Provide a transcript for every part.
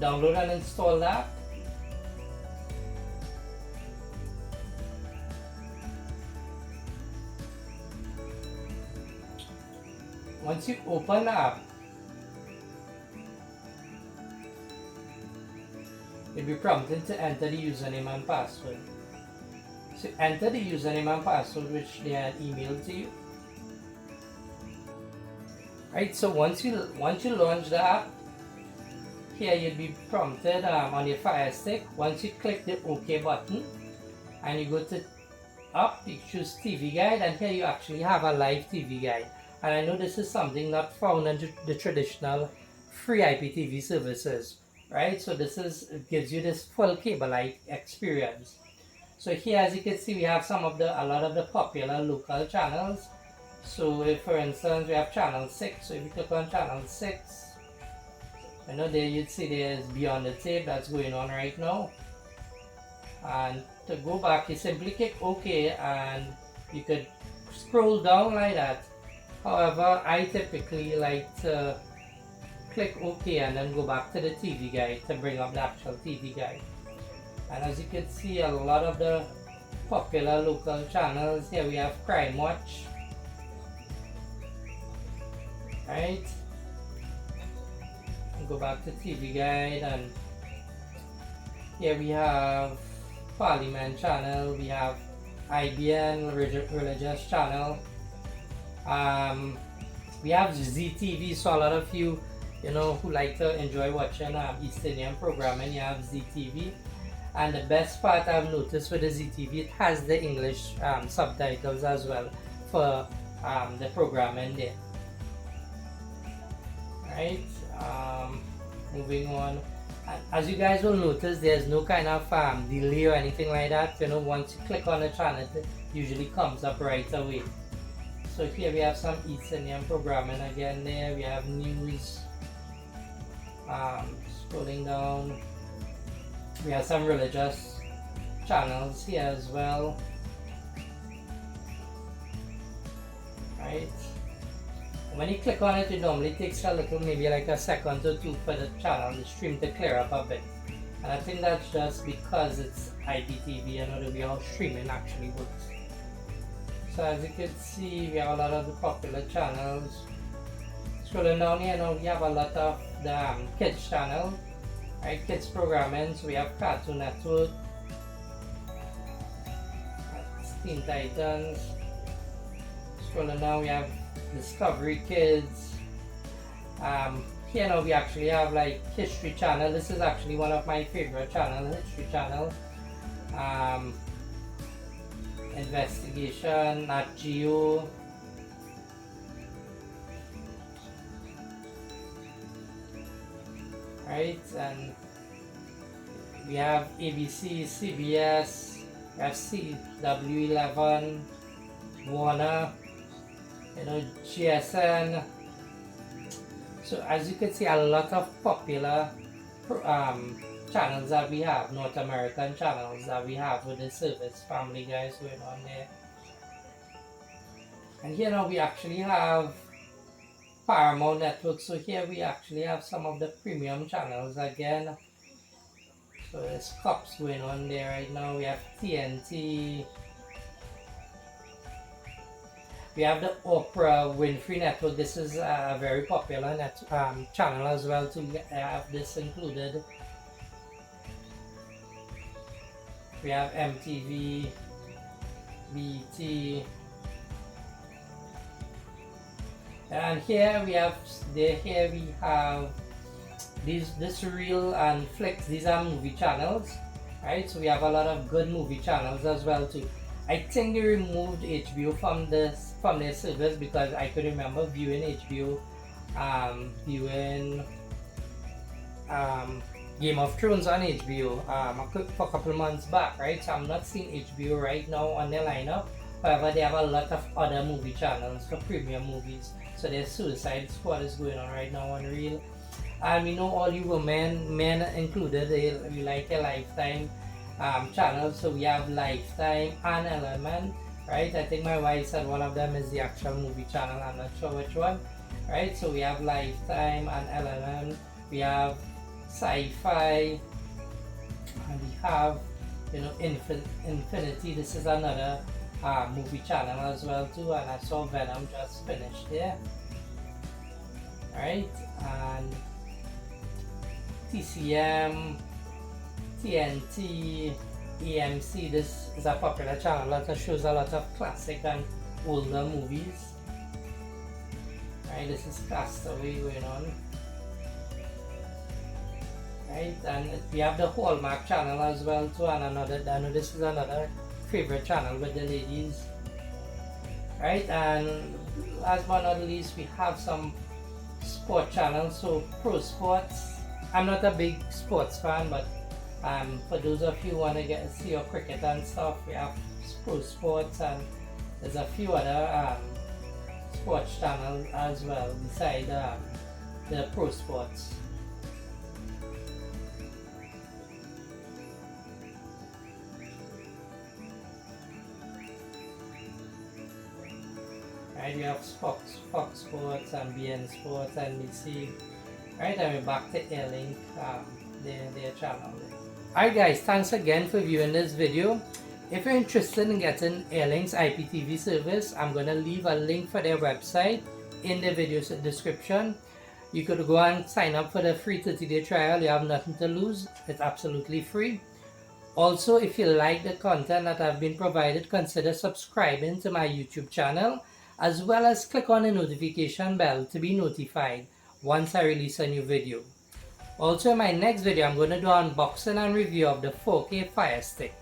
download and install the app. Once you open the app, you'll be prompted to enter the username and password. So enter the username and password which they had emailed to you. Right, so once you launch the app, here you'll be prompted on your Fire Stick. Once you click the OK button and you go to up, you choose TV Guide, and here you actually have a live TV guide. And I know this is something not found in the traditional free IPTV services, right? So it gives you this full cable-like experience. So here, as you can see, we have a lot of the popular local channels. So if, for instance, we have channel 6. So if you click on channel 6, I know there you'd see there's Beyond the Tape that's going on right now. And to go back, you simply click OK, and you could scroll down like that. However, I typically like to click OK and then go back to the TV guide to bring up the actual TV guide. And as you can see, a lot of the popular local channels, here we have Crime Watch, right? And go back to TV guide, and here we have Parliament channel, we have IBN religious channel. We have ZTV, so a lot of you who like to enjoy watching East Indian programming, you have ZTV. And the best part I've noticed with the ZTV, it has the English subtitles as well for the programming there. Right, moving on. As you guys will notice, there's no kind of delay or anything like that. Once you click on the channel, it usually comes up right away. So here we have some East Indian programming again there. We have news. Scrolling down, we have some religious channels here as well. Right. When you click on it, it normally takes a little, maybe like a second or two for the channel, the stream to clear up a bit. And I think that's just because it's IPTV and the way how streaming actually works. So as you can see, we have a lot of the popular channels. Scrolling down here, now we have a lot of the kids channel, right? Kids programming. So we have Cartoon Network, Teen Titans. Scrolling down, we have Discovery Kids. Here now we actually have like History Channel. This is actually one of my favorite channels, History Channel. Investigation, Nat Geo. Right, and we have ABC, CBS, we have CW11, Warner, GSN. So as you can see, a lot of popular channels that we have, North American channels that we have with the service, Family Guys going on there. And here now we actually have Paramount Network. So here we actually have some of the premium channels again. So there's Cops going on there right now. We have TNT. We have the Oprah Winfrey Network. This is a very popular channel as well too. I have this included. We have MTV, BT, and here we have this Reel and Flicks. These are movie channels, right? So we have a lot of good movie channels as well too. I think they removed HBO from their service because I could remember viewing HBO, viewing Game of Thrones on HBO for a couple months back, right? So I'm not seeing HBO right now on their lineup. However, they have a lot of other movie channels for premium movies. So there's Suicide Squad is going on right now on Reel. And all you women, men included, we like a Lifetime channel. So we have Lifetime and Element, right? I think my wife said one of them is the actual movie channel. I'm not sure which one, right? So we have Lifetime and Element. We have sci-fi, and we have, you know, Infinity. This is another movie channel as well too, and I saw Venom just finished there. Alright, and TCM, TNT, AMC. This is a popular channel that shows a lot of classic and older movies. Right, this is Castaway going on. Right, and we have the Hallmark channel as well too, and another, I know this is another favorite channel with the ladies. Right, and last but not least, we have some sport channels. So Pro Sports. I'm not a big sports fan, but for those of you who want to see your cricket and stuff, we have Pro Sports, and there's a few other sports channels as well beside the Pro Sports. Right, we have Fox Sports and BN Sports, NBC. Right, and we're back to Airlink, their channel. Alright guys, thanks again for viewing this video. If you're interested in getting Airlink's IPTV service, I'm going to leave a link for their website in the video description. You could go and sign up for the free 30-day trial. You have nothing to lose. It's absolutely free. Also, if you like the content that I've been provided, consider subscribing to my YouTube channel, as well as click on the notification bell to be notified once I release a new video. Also, in my next video, I'm going to do an unboxing and review of the 4K Fire Stick.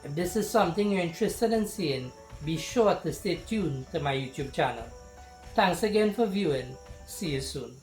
If this is something you're interested in seeing, be sure to stay tuned to my YouTube channel. Thanks again for viewing. See you soon.